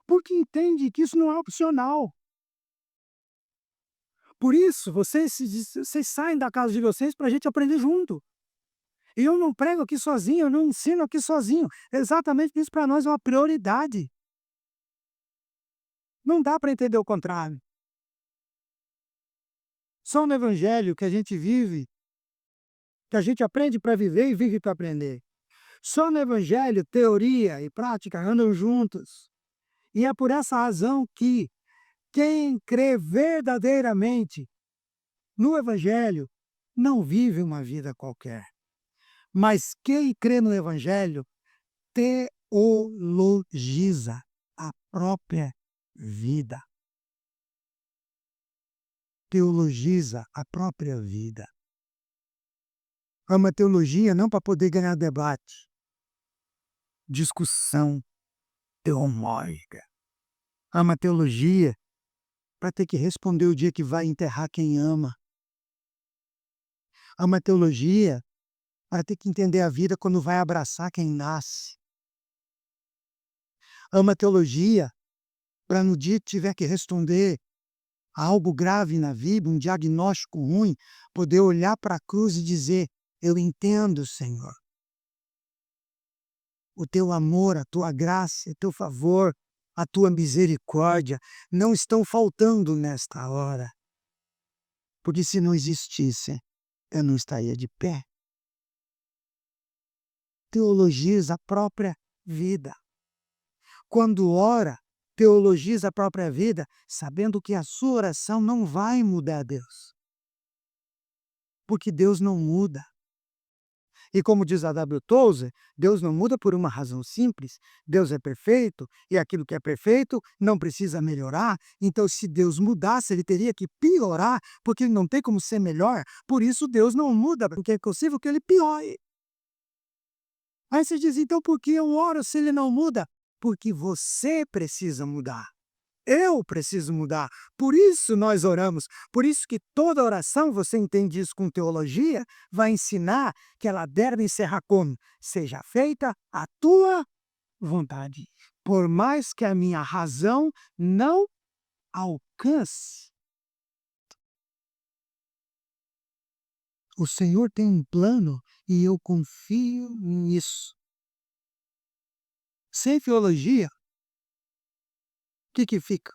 porque entende que isso não é opcional. Por isso, vocês saem da casa de vocês para a gente aprender junto. E eu não prego aqui sozinho, eu não ensino aqui sozinho. Exatamente isso para nós é uma prioridade. Não dá para entender o contrário. Só no Evangelho que a gente vive, que a gente aprende para viver e vive para aprender. Só no Evangelho, teoria e prática andam juntos. E é por essa razão que quem crê verdadeiramente no Evangelho não vive uma vida qualquer. Mas quem crê no Evangelho teologiza a própria vida. Teologiza a própria vida. Ama teologia não para poder ganhar debate, discussão teológica. Ama teologia para ter que responder o dia que vai enterrar quem ama. Ama teologia para ter que entender a vida quando vai abraçar quem nasce. Ama teologia para no dia que tiver que responder a algo grave na vida, um diagnóstico ruim, poder olhar para a cruz e dizer: eu entendo, Senhor. O teu amor, a tua graça, o teu favor a tua misericórdia não estão faltando nesta hora, porque se não existisse, eu não estaria de pé. Teologiza a própria vida. Quando ora, teologiza a própria vida, sabendo que a sua oração não vai mudar Deus, porque Deus não muda. E como diz a W. Tozer, Deus não muda por uma razão simples. Deus é perfeito e aquilo que é perfeito não precisa melhorar. Então, se Deus mudasse, ele teria que piorar, porque ele não tem como ser melhor. Por isso, Deus não muda, porque é possível que ele piore. Aí você diz, então por que eu oro se ele não muda? Porque você precisa mudar. Eu preciso mudar. Por isso nós oramos. Por isso que toda oração, você entende isso com teologia, vai ensinar que ela deve encerrar como? Seja feita a tua vontade. Por mais que a minha razão não alcance. O Senhor tem um plano e eu confio nisso. Sem teologia, o que fica?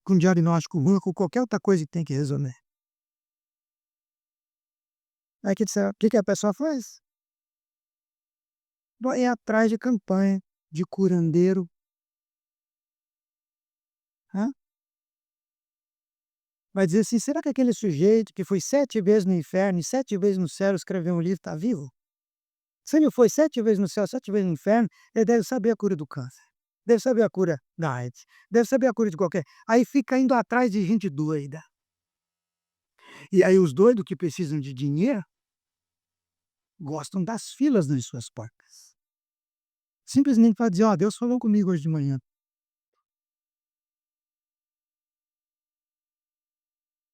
Com diagnóstico ruim, com qualquer outra coisa que tem que resolver. Aí o que a pessoa faz? Vai atrás de campanha, de curandeiro. Hã? Vai dizer assim: será que aquele sujeito que foi 7 vezes no inferno e 7 vezes no céu escreveu um livro está vivo? Se ele foi 7 vezes no céu, 7 vezes no inferno, ele deve saber a cura do câncer, deve saber a cura da AIDS, deve saber a cura de qualquer. Aí fica indo atrás de gente doida. E aí os doidos que precisam de dinheiro gostam das filas nas suas portas. Simplesmente para dizer: ó, Deus falou comigo hoje de manhã.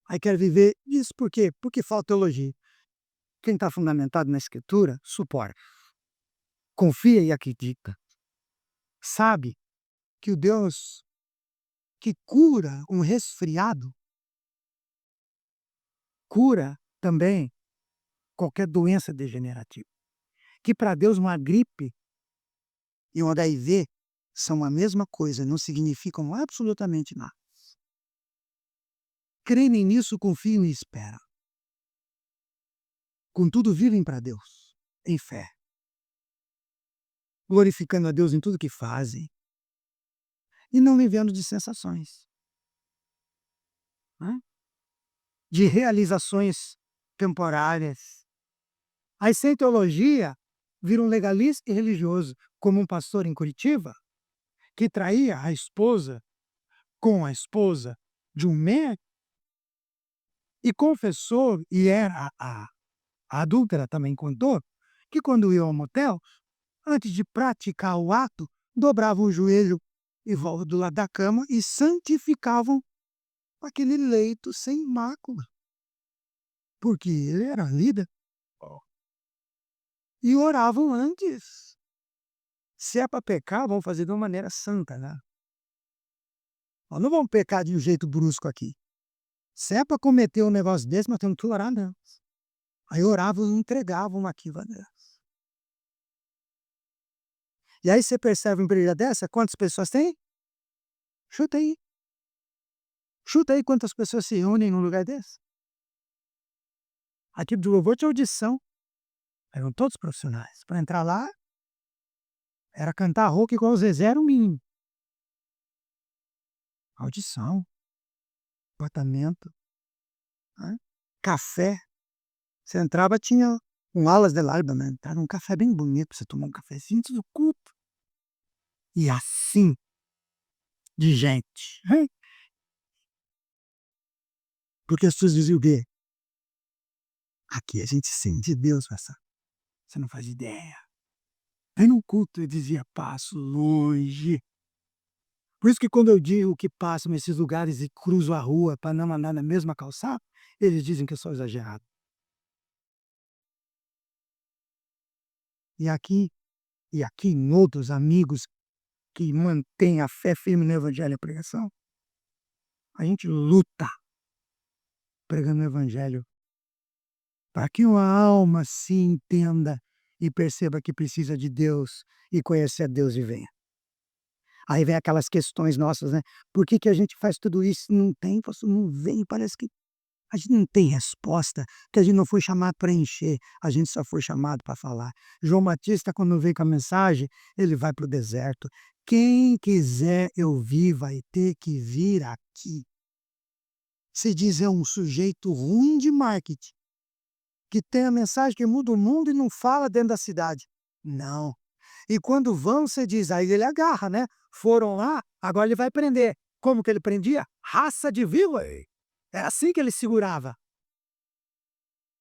Aí quer viver isso por quê? Porque falta teologia. Quem está fundamentado na escritura, suporta, confia e acredita. Sabe que o Deus que cura um resfriado, cura também qualquer doença degenerativa. Que para Deus uma gripe e um HIV são a mesma coisa, não significam absolutamente nada. Creem nisso, confiam e esperam. Contudo, vivem para Deus, em fé, glorificando a Deus em tudo que fazem e não vivendo de sensações, né? De realizações temporárias. Aí, sem teologia, vira um legalista e religioso, como um pastor em Curitiba, que traía a esposa com a esposa de um médico e confessou, e era a adúltera também contou, que quando ia ao motel, antes de praticar o ato, dobravam o joelho em volta do lado da cama e santificavam aquele leito sem mácula, porque ele era líder. E oravam antes. Se é para pecar, vamos fazer de uma maneira santa, né? Nós não vamos pecar de um jeito brusco aqui. Se é para cometer um negócio desse, nós temos que orar, não. Aí oravam e entregavam aquilo a Deus. E aí você percebe uma igreja dessa, quantas pessoas tem? Chuta aí. Chuta aí quantas pessoas se unem num lugar desse. A equipe de louvor tinha audição. Eram todos profissionais. Para entrar lá, era cantar rock igual o Zezé, era o mínimo. Audição, apartamento, né? Café. Você entrava, tinha um alas de larga, era um café bem bonito para você tomar um cafezinho antes do culto. E assim, de gente. Porque as pessoas diziam o quê? Aqui a gente sente Deus, pastor. Você não faz ideia. Aí no culto eu dizia, passo longe. Por isso que quando eu digo que passo nesses lugares e cruzo a rua para não andar na mesma calçada, eles dizem que eu sou exagerado. E aqui, em outros amigos que mantêm a fé firme no Evangelho e a pregação, a gente luta pregando o Evangelho para que uma alma se entenda e perceba que precisa de Deus e conhecer a Deus e venha. Aí vem aquelas questões nossas, né, por que que a gente faz tudo isso? Não tem, pastor, não vem, parece que a gente não tem resposta, que a gente não foi chamado para encher, a gente só foi chamado para falar. João Batista, quando veio com a mensagem, ele vai para o deserto. Quem quiser eu ouvir vai ter que vir aqui. Se diz é um sujeito ruim de marketing, que tem a mensagem que muda o mundo e não fala dentro da cidade. Não. E quando vão, você diz, aí ele agarra, né? Foram lá, agora ele vai prender. Como que ele prendia? Raça de víbora. É assim que ele segurava.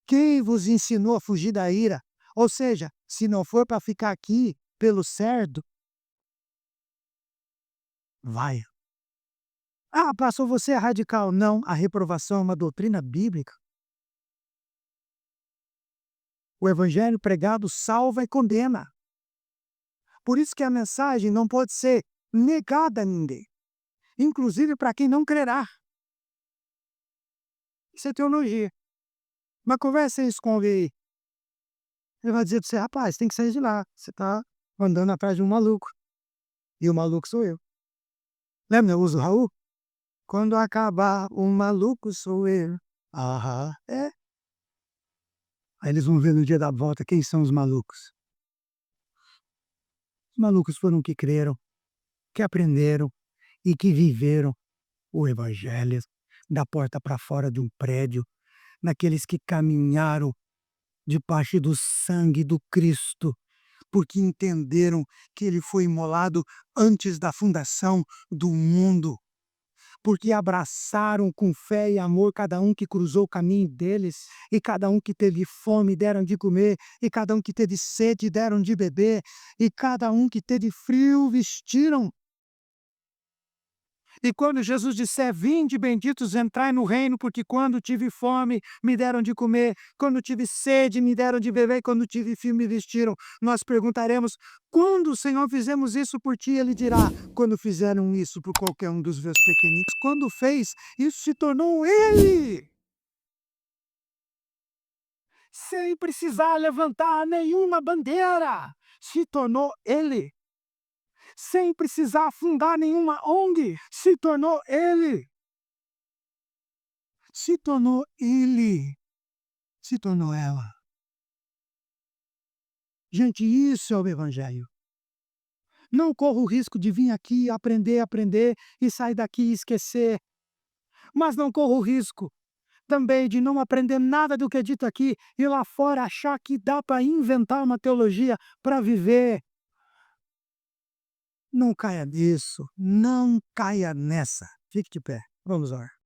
Quem vos ensinou a fugir da ira? Ou seja, se não for para ficar aqui pelo certo, vai. Ah, pastor, você é radical. Não, a reprovação é uma doutrina bíblica. O evangelho pregado salva e condena. Por isso que a mensagem não pode ser negada a ninguém, inclusive para quem não crerá. Isso é teologia. Mas conversa isso com alguém aí. Ele vai dizer para você: rapaz, tem que sair de lá. Você está andando atrás de um maluco. E o maluco sou eu. Lembra, eu uso Raul? Quando acabar, o maluco sou eu. Aham, é. Aí eles vão ver no dia da volta quem são os malucos. Os malucos foram que creram, que aprenderam e que viveram o evangelho da porta para fora de um prédio, naqueles que caminharam debaixo do sangue do Cristo, porque entenderam que ele foi imolado antes da fundação do mundo, porque abraçaram com fé e amor cada um que cruzou o caminho deles, e cada um que teve fome deram de comer, e cada um que teve sede deram de beber, e cada um que teve frio vestiram. E quando Jesus disser: vinde benditos, entrai no reino, porque quando tive fome, me deram de comer, quando tive sede, me deram de beber, e quando tive frio, me vestiram. Nós perguntaremos: quando, Senhor, fizemos isso por ti? Ele dirá: quando fizeram isso por qualquer um dos meus pequeninos. Quando fez, isso se tornou ele, sem precisar levantar nenhuma bandeira. Se tornou ele, sem precisar fundar nenhuma ONG. Se tornou ele. Se tornou ele, se tornou ela. Gente, isso é o evangelho. Não corra o risco de vir aqui aprender, aprender e sair daqui e esquecer. Mas não corra o risco também de não aprender nada do que é dito aqui e lá fora achar que dá para inventar uma teologia para viver. Não caia nisso, não caia nessa. Fique de pé, vamos orar.